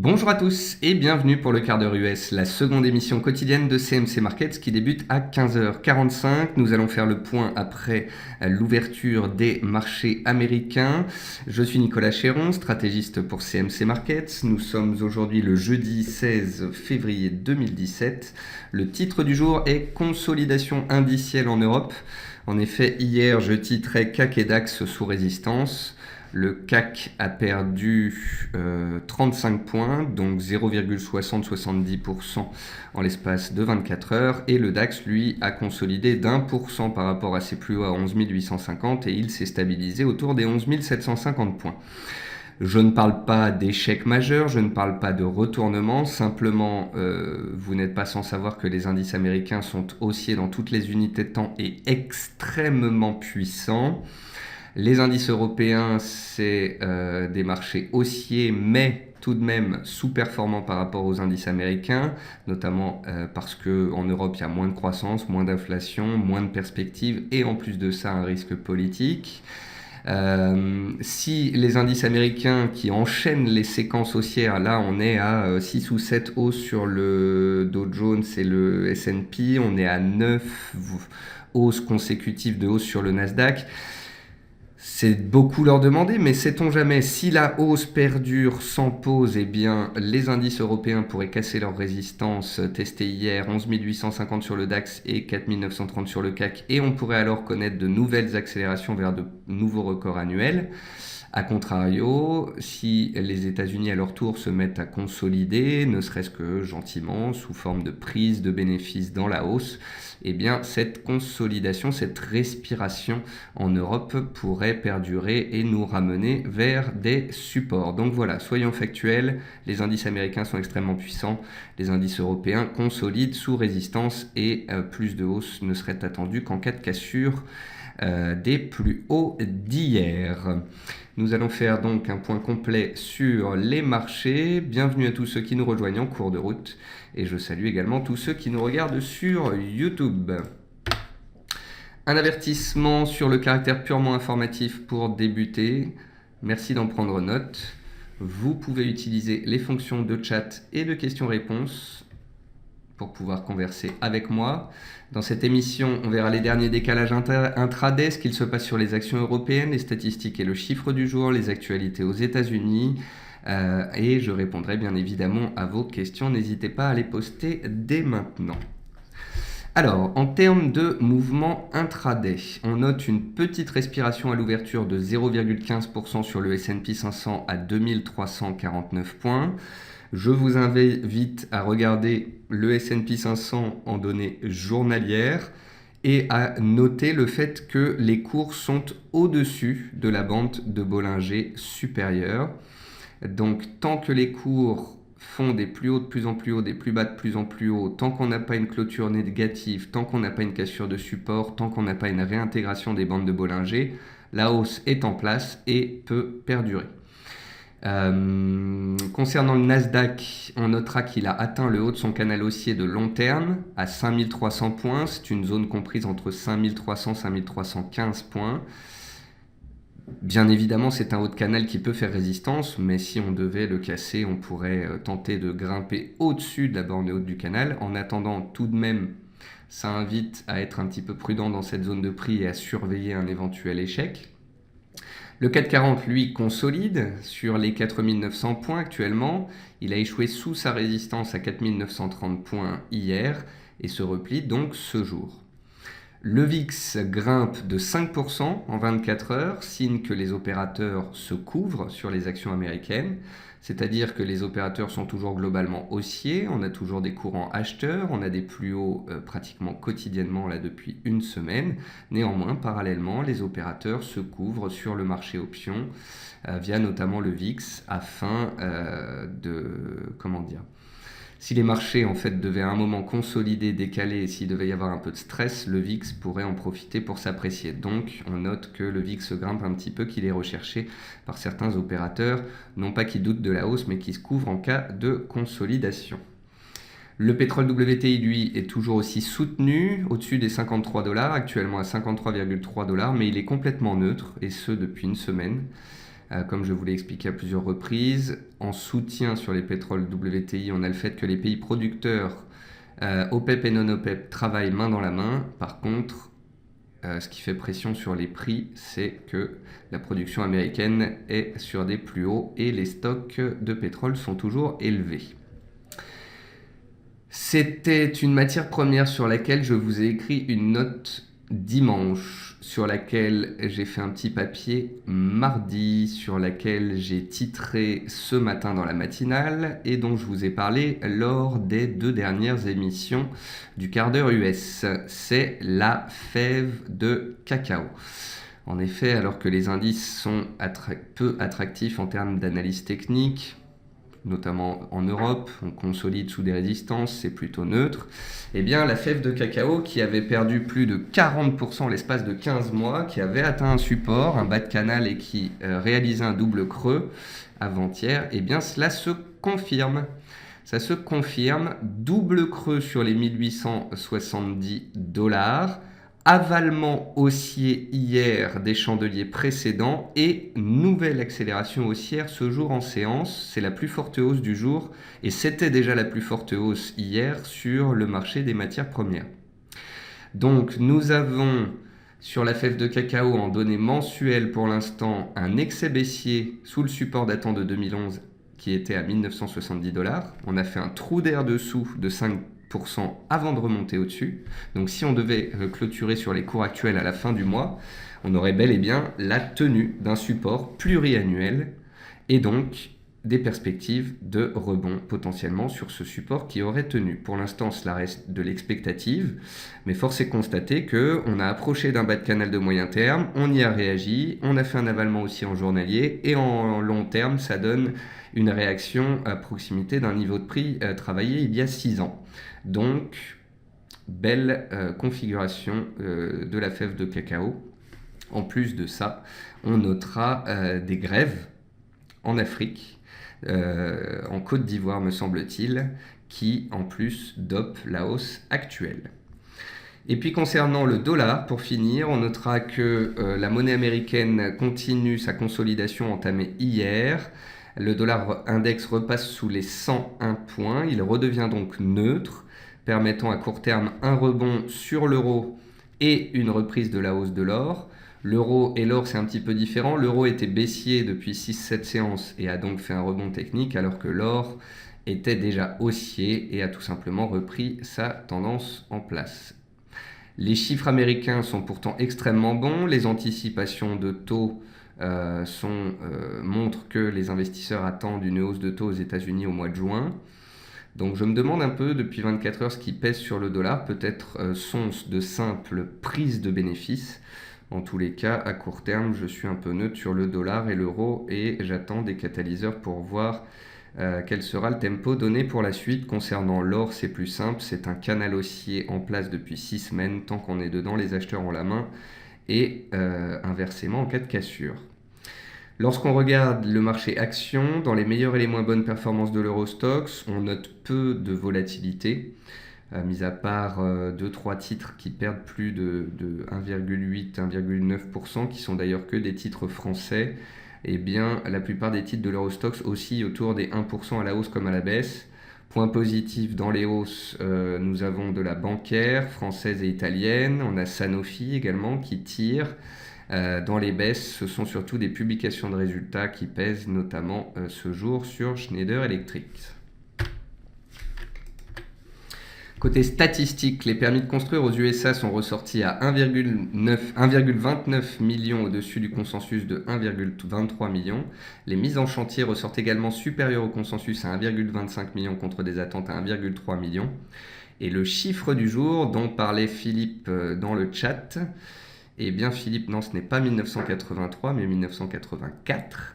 Bonjour à tous et bienvenue pour le quart d'heure US, la seconde émission quotidienne de CMC Markets qui débute à 15h45. Nous allons faire le point après l'ouverture des marchés américains. Je suis Nicolas Chéron, stratégiste pour CMC Markets. Nous sommes aujourd'hui le jeudi 16 février 2017. Le titre du jour est Consolidation indicielle en Europe. En effet, hier je titrais CAC et DAX sous résistance. Le CAC a perdu 35 points, donc 0,60-70% en l'espace de 24 heures. Et le DAX, lui, a consolidé d'1% par rapport à ses plus hauts à 11 850 et il s'est stabilisé autour des 11 750 points. Je ne parle pas d'échec majeur, je ne parle pas de retournement, simplement vous n'êtes pas sans savoir que les indices américains sont haussiers dans toutes les unités de temps et extrêmement puissants. Les indices européens, c'est des marchés haussiers, mais tout de même sous-performants par rapport aux indices américains, notamment parce qu'en Europe, il y a moins de croissance, moins d'inflation, moins de perspectives et en plus de ça, un risque politique. Si les indices américains qui enchaînent les séquences haussières, là on est à 6 ou 7 hausses sur le Dow Jones et le S&P, on est à 9 hausses consécutives de hausse sur le Nasdaq. C'est beaucoup leur demander, mais sait-on jamais, si la hausse perdure sans pause, eh bien, les indices européens pourraient casser leur résistance testée hier, 11 850 sur le DAX et 4 930 sur le CAC, et on pourrait alors connaître de nouvelles accélérations vers de nouveaux records annuels. A contrario, si les États-Unis à leur tour se mettent à consolider, ne serait-ce que gentiment, sous forme de prise de bénéfices dans la hausse, eh bien cette consolidation, cette respiration en Europe pourrait perdurer et nous ramener vers des supports. Donc voilà, soyons factuels, les indices américains sont extrêmement puissants, les indices européens consolident sous résistance et plus de hausse ne serait attendu qu'en cas de cassure des plus hauts d'hier. Nous allons faire donc un point complet sur les marchés. Bienvenue à tous ceux qui nous rejoignent en cours de route et je salue également tous ceux qui nous regardent sur YouTube. Un avertissement sur le caractère purement informatif pour débuter. Merci d'en prendre note. Vous pouvez utiliser les fonctions de chat et de questions-réponses pour pouvoir converser avec moi. Dans cette émission, on verra les derniers décalages intraday, ce qu'il se passe sur les actions européennes, les statistiques et le chiffre du jour, les actualités aux États-Unis. Et je répondrai bien évidemment à vos questions. N'hésitez pas à les poster dès maintenant. Alors, en termes de mouvement intraday, on note une petite respiration à l'ouverture de 0,15% sur le S&P 500 à 2349 points. Je vous invite à regarder le S&P 500 en données journalières et à noter le fait que les cours sont au-dessus de la bande de Bollinger supérieure. Donc tant que les cours font des plus hauts de plus en plus haut, des plus bas de plus en plus haut, tant qu'on n'a pas une clôture négative, tant qu'on n'a pas une cassure de support, tant qu'on n'a pas une réintégration des bandes de Bollinger, la hausse est en place et peut perdurer. Concernant le Nasdaq, on notera qu'il a atteint le haut de son canal haussier de long terme à 5300 points. C'est une zone comprise entre 5300 et 5315 points. Bien évidemment, c'est un haut de canal qui peut faire résistance, mais si on devait le casser, on pourrait tenter de grimper au-dessus de la borne haute du canal. En attendant, tout de même, ça invite à être un petit peu prudent dans cette zone de prix et à surveiller un éventuel échec. Le CAC 40, lui, consolide sur les 4900 points actuellement. Il a échoué sous sa résistance à 4930 points hier et se replie donc ce jour. Le VIX grimpe de 5% en 24 heures, signe que les opérateurs se couvrent sur les actions américaines. C'est-à-dire que les opérateurs sont toujours globalement haussiers, on a toujours des courants acheteurs, on a des plus hauts pratiquement quotidiennement là depuis une semaine. Néanmoins, parallèlement, les opérateurs se couvrent sur le marché options via notamment le VIX afin si les marchés en fait devaient à un moment consolider, décaler et s'il devait y avoir un peu de stress, le VIX pourrait en profiter pour s'apprécier. Donc on note que le VIX grimpe un petit peu, qu'il est recherché par certains opérateurs, non pas qui doutent de la hausse mais qui se couvrent en cas de consolidation. Le pétrole WTI, lui, est toujours aussi soutenu, au-dessus des 53 $, actuellement à 53,3 $, mais il est complètement neutre, et ce depuis une semaine. comme je vous l'ai expliqué à plusieurs reprises. En soutien sur les pétroles WTI, on a le fait que les pays producteurs, OPEP et non-OPEP, travaillent main dans la main. Par contre, ce qui fait pression sur les prix, c'est que la production américaine est sur des plus hauts et les stocks de pétrole sont toujours élevés. C'était une matière première sur laquelle je vous ai écrit une note dimanche, sur laquelle j'ai fait un petit papier mardi, sur laquelle j'ai titré ce matin dans la matinale et dont je vous ai parlé lors des 2 dernières émissions du quart d'heure US. C'est la fève de cacao. En effet, alors que les indices sont peu attractifs en termes d'analyse technique, notamment en Europe, on consolide sous des résistances, c'est plutôt neutre, eh bien la fève de cacao qui avait perdu plus de 40% l'espace de 15 mois, qui avait atteint un support, un bas de canal et qui réalisait un double creux avant-hier, eh bien cela se confirme. Ça se confirme, double creux sur les 1870$, avalement haussier hier des chandeliers précédents et nouvelle accélération haussière ce jour en séance. C'est la plus forte hausse du jour et c'était déjà la plus forte hausse hier sur le marché des matières premières. Donc nous avons sur la fève de cacao en données mensuelles pour l'instant un excès baissier sous le support datant de 2011 qui était à 1970$. On a fait un trou d'air dessous de 5% avant de remonter au-dessus. Donc si on devait clôturer sur les cours actuels à la fin du mois, on aurait bel et bien la tenue d'un support pluriannuel et donc des perspectives de rebond potentiellement sur ce support qui aurait tenu. Pour l'instant, cela reste de l'expectative, mais force est de constater qu'on a approché d'un bas de canal de moyen terme, on y a réagi, on a fait un avalement aussi en journalier, et en long terme, ça donne une réaction à proximité d'un niveau de prix travaillé il y a 6 ans. Donc, belle configuration de la fève de cacao. En plus de ça, on notera des grèves en Afrique, en Côte d'Ivoire me semble-t-il, qui en plus dopent la hausse actuelle. Et puis concernant le dollar, pour finir, on notera que la monnaie américaine continue sa consolidation entamée hier. Le dollar index repasse sous les 101 points, il redevient donc neutre, permettant à court terme un rebond sur l'euro et une reprise de la hausse de l'or. L'euro et l'or, c'est un petit peu différent. L'euro était baissier depuis 6-7 séances et a donc fait un rebond technique, alors que l'or était déjà haussier et a tout simplement repris sa tendance en place. Les chiffres américains sont pourtant extrêmement bons. Les anticipations de taux montrent que les investisseurs attendent une hausse de taux aux États-Unis au mois de juin. Donc je me demande un peu depuis 24 heures ce qui pèse sur le dollar. Peut-être sont-ce de simples prises de bénéfices. En tous les cas, à court terme, je suis un peu neutre sur le dollar et l'euro et j'attends des catalyseurs pour voir quel sera le tempo donné pour la suite. Concernant l'or, c'est plus simple, c'est un canal haussier en place depuis 6 semaines. Tant qu'on est dedans, les acheteurs ont la main et inversement en cas de cassure. Lorsqu'on regarde le marché action, dans les meilleures et les moins bonnes performances de l'Eurostoxx, on note peu de volatilité. Mis à part 2-3 titres qui perdent plus de 1,8-1,9%, qui sont d'ailleurs que des titres français, eh bien la plupart des titres de l'Eurostoxx oscillent autour des 1% à la hausse comme à la baisse. Point positif dans les hausses, nous avons de la bancaire française et italienne, on a Sanofi également qui tire. Dans les baisses, ce sont surtout des publications de résultats qui pèsent notamment ce jour sur Schneider Electric. Côté statistique, les permis de construire aux USA sont ressortis à 1,29 million au-dessus du consensus de 1,23 million. Les mises en chantier ressortent également supérieures au consensus à 1,25 million contre des attentes à 1,3 million. Et le chiffre du jour dont parlait Philippe dans le chat, eh bien Philippe, non, ce n'est pas 1983 mais 1984.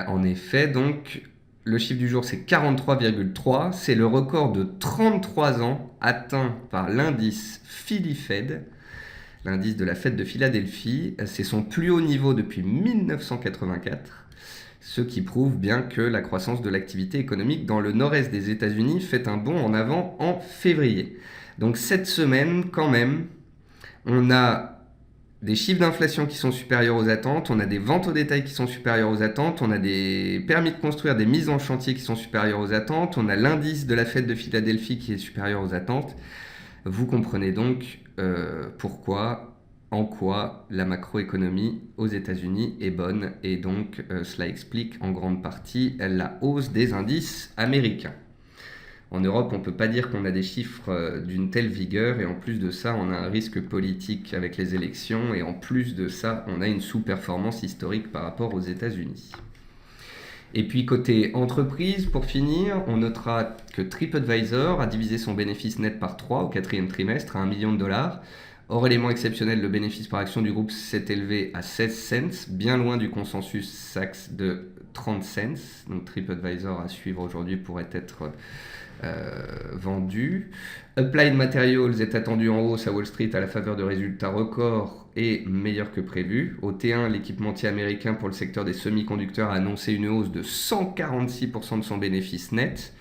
En effet, donc... Le chiffre du jour, c'est 43,3. C'est le record de 33 ans atteint par l'indice PhilyFed, l'indice de la Fed de Philadelphie. C'est son plus haut niveau depuis 1984, ce qui prouve bien que la croissance de l'activité économique dans le nord-est des États-Unis fait un bond en avant en février. Donc cette semaine, quand même, on a des chiffres d'inflation qui sont supérieurs aux attentes, on a des ventes au détail qui sont supérieures aux attentes, on a des permis de construire, des mises en chantier qui sont supérieures aux attentes, on a l'indice de la fête de Philadelphie qui est supérieur aux attentes. Vous comprenez donc pourquoi, en quoi la macroéconomie aux États-Unis est bonne, et donc cela explique en grande partie la hausse des indices américains. En Europe, on ne peut pas dire qu'on a des chiffres d'une telle vigueur, et en plus de ça, on a un risque politique avec les élections, et en plus de ça, on a une sous-performance historique par rapport aux États-Unis. Et puis côté entreprise, pour finir, on notera que TripAdvisor a divisé son bénéfice net par 3 au quatrième trimestre à $1 million. Hors élément exceptionnel, le bénéfice par action du groupe s'est élevé à 16 cents, bien loin du consensus SAX de 30 cents. Donc TripAdvisor à suivre aujourd'hui pourrait être vendu. Applied Materials est attendu en hausse à Wall Street à la faveur de résultats records et meilleurs que prévu. Au T1, l'équipementier américain pour le secteur des semi-conducteurs a annoncé une hausse de 146% de son bénéfice net.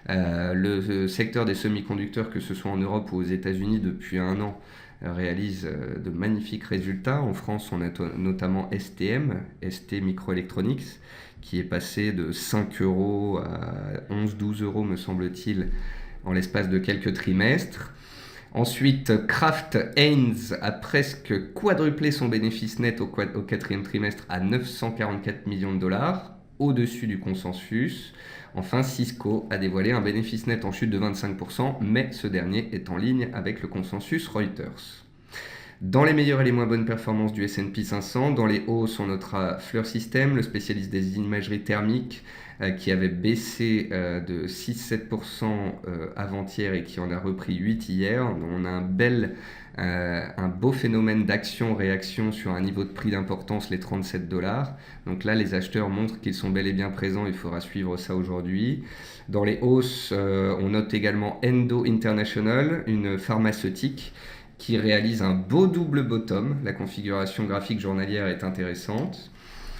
Le secteur des semi-conducteurs, que ce soit en Europe ou aux États-Unis depuis un an, réalise de magnifiques résultats. En France, on a notamment STM, ST Microelectronics, qui est passé de 5 euros à 11-12 euros, me semble-t-il, en l'espace de quelques trimestres. Ensuite, Kraft Heinz a presque quadruplé son bénéfice net au quatrième trimestre à 944 millions de dollars, au-dessus du consensus. Enfin, Cisco a dévoilé un bénéfice net en chute de 25%, mais ce dernier est en ligne avec le consensus Reuters. Dans les meilleures et les moins bonnes performances du S&P 500, dans les hausses, on notera Fleur System, le spécialiste des imageries thermiques, qui avait baissé de 6-7% avant-hier et qui en a repris 8 hier. On a un beau phénomène d'action-réaction sur un niveau de prix d'importance, les $37. Donc là, les acheteurs montrent qu'ils sont bel et bien présents, il faudra suivre ça aujourd'hui. Dans les hausses, on note également Endo International, une pharmaceutique, qui réalise un beau double bottom. La configuration graphique journalière est intéressante.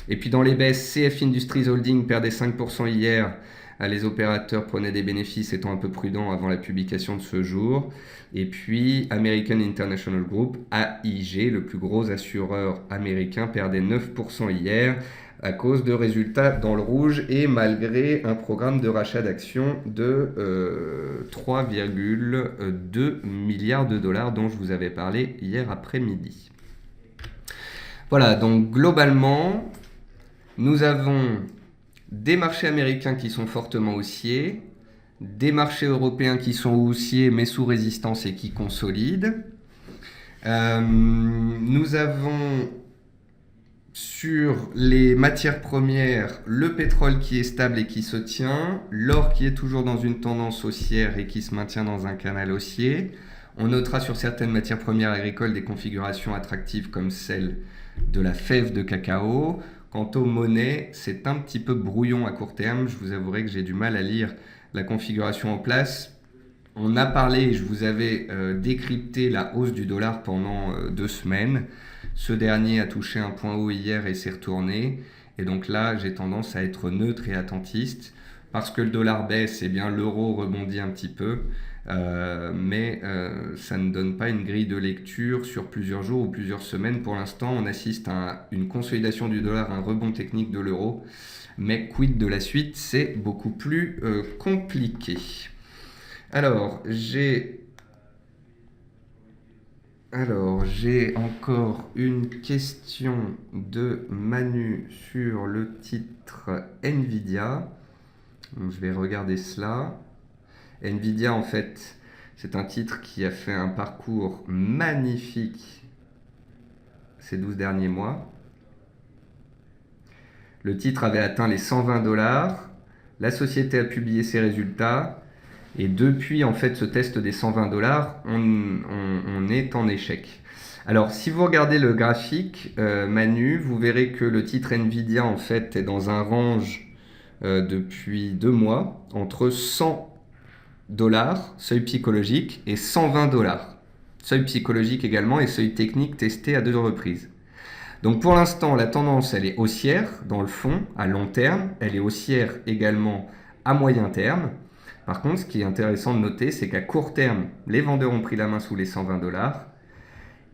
Et puis dans les baisses, CF Industries Holding perdait 5% hier. Les opérateurs prenaient des bénéfices étant un peu prudents avant la publication de ce jour. Et puis American International Group, AIG, le plus gros assureur américain, perdait 9% hier à cause de résultats dans le rouge et malgré un programme de rachat d'actions de 3,2 milliards de dollars dont je vous avais parlé hier après-midi. Voilà, donc globalement, nous avons des marchés américains qui sont fortement haussiers, des marchés européens qui sont haussiers mais sous résistance et qui consolident. Nous avons sur les matières premières, le pétrole qui est stable et qui se tient, l'or qui est toujours dans une tendance haussière et qui se maintient dans un canal haussier. On notera sur certaines matières premières agricoles des configurations attractives comme celle de la fève de cacao. Quant aux monnaies, c'est un petit peu brouillon à court terme. Je vous avouerai que j'ai du mal à lire la configuration en place. On a parlé, je vous avais décrypté la hausse du dollar pendant 2 semaines. Ce dernier a touché un point haut hier et s'est retourné. Et donc là, j'ai tendance à être neutre et attentiste. Parce que le dollar baisse, eh bien l'euro rebondit un petit peu. Mais ça ne donne pas une grille de lecture sur plusieurs jours ou plusieurs semaines. Pour l'instant, on assiste à une consolidation du dollar, un rebond technique de l'euro. Mais quid de la suite, c'est beaucoup plus compliqué. Alors, j'ai encore une question de Manu sur le titre Nvidia. Donc, je vais regarder cela. Nvidia, en fait, c'est un titre qui a fait un parcours magnifique ces 12 derniers mois. Le titre avait atteint les $120. La société a publié ses résultats. Et depuis, en fait, ce test des $120, on est en échec. Alors, si vous regardez le graphique, Manu, vous verrez que le titre Nvidia, en fait, est dans un range depuis 2 mois, entre $100, seuil psychologique, et $120. Seuil psychologique également et seuil technique testé à 2 reprises. Donc pour l'instant, la tendance, elle est haussière dans le fond, à long terme. Elle est haussière également à moyen terme. Par contre, ce qui est intéressant de noter, c'est qu'à court terme, les vendeurs ont pris la main sous les $120.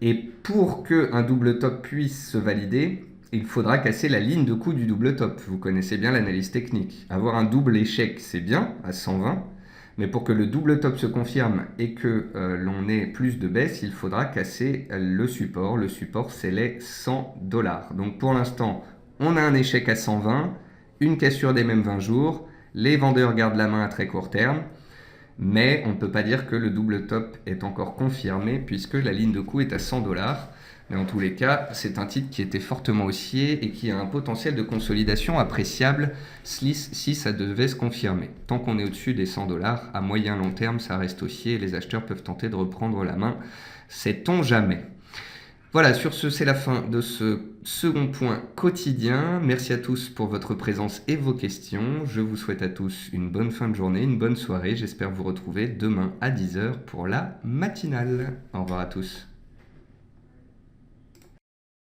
Et pour qu'un double top puisse se valider, il faudra casser la ligne de coup du double top. Vous connaissez bien l'analyse technique. Avoir un double échec, c'est bien, à 120, mais pour que le double top se confirme et que l'on ait plus de baisse, il faudra casser le support. Le support, c'est les $100. Donc pour l'instant, on a un échec à 120, une cassure des mêmes 20 jours, les vendeurs gardent la main à très court terme, mais on ne peut pas dire que le double top est encore confirmé puisque la ligne de coup est à $100. Mais en tous les cas, c'est un titre qui était fortement haussier et qui a un potentiel de consolidation appréciable si ça devait se confirmer. Tant qu'on est au-dessus des $100, à moyen long terme, ça reste haussier et les acheteurs peuvent tenter de reprendre la main. Sait-on jamais? Voilà, sur ce, c'est la fin de ce second point quotidien. Merci à tous pour votre présence et vos questions. Je vous souhaite à tous une bonne fin de journée, une bonne soirée. J'espère vous retrouver demain à 10h pour la matinale. Au revoir à tous.